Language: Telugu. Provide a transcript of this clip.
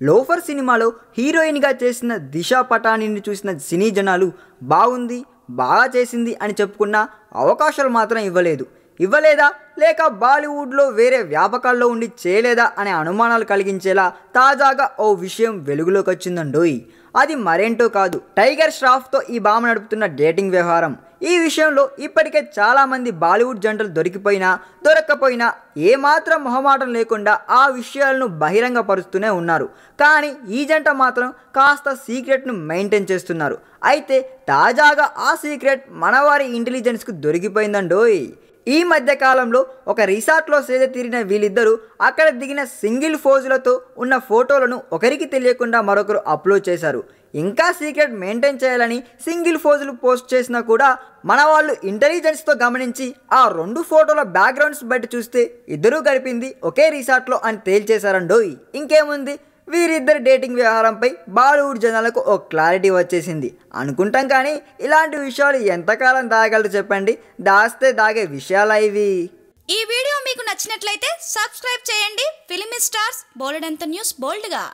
లోఫర్ సినిమాలో హీరోయిన్గా చేసిన దిశా పటానీని చూసిన సినీ జనాలు బాగుంది, బాగా చేసింది అని చెప్పుకున్న అవకాశాలు మాత్రం ఇవ్వలేదా లేక బాలీవుడ్లో వేరే వ్యాపకాల్లో ఉండి చేయలేదా అనే అనుమానాలు కలిగించేలా తాజాగా ఓ విషయం వెలుగులోకి వచ్చిందండోయ్. అది మరేంటో కాదు, టైగర్ ష్రాఫ్తో ఈ భామ నడుపుతున్న డేటింగ్ వ్యవహారం. ఈ విషయంలో ఇప్పటికే చాలామంది బాలీవుడ్ జంటలు దొరక్కపోయినా ఏమాత్రం మొహమాటం లేకుండా ఆ విషయాలను బహిరంగపరుస్తూనే ఉన్నారు. కానీ ఈ జంట మాత్రం కాస్త సీక్రెట్ను మెయింటైన్ చేస్తున్నారు. అయితే తాజాగా ఆ సీక్రెట్ మనవారి ఇంటెలిజెన్స్కు దొరికిపోయిందండోయ్. ఈ మధ్య కాలంలో ఒక రిసార్ట్లో సేద తీరిన వీళ్ళిద్దరూ అక్కడ దిగిన సింగిల్ ఫోజులతో ఉన్న ఫోటోలను ఒకరికి తెలియకుండా మరొకరు అప్లోడ్ చేశారు. ఇంకా సీక్రెట్ మెయింటైన్ చేయాలని సింగిల్ ఫోజులు పోస్ట్ చేసినా కూడా మన వాళ్ళు ఇంటెలిజెన్స్తో గమనించి ఆ 2 ఫోటోల బ్యాక్గ్రౌండ్స్ బట్టి చూస్తే ఇద్దరూ గడిపింది ఒకే రిసార్ట్లో అని తేల్చేశారండోయ్. ఇంకేముంది, వీరిద్దరి డేటింగ్ వ్యవహారంపై బాలీవుడ్ జనాలకు ఓ క్లారిటీ వచ్చేసింది అనుకుంటాం. కానీ ఇలాంటి విషయాలు ఎంతకాలం దాగలరు చెప్పండి? దాస్తే దాగే విషయాలా ఇవి? ఈ వీడియో మీకు నచ్చినట్లయితే సబ్స్క్రైబ్ చేయండి. ఫిలిమి స్టార్స్ బోలెడంత న్యూస్ బోల్డ్గా.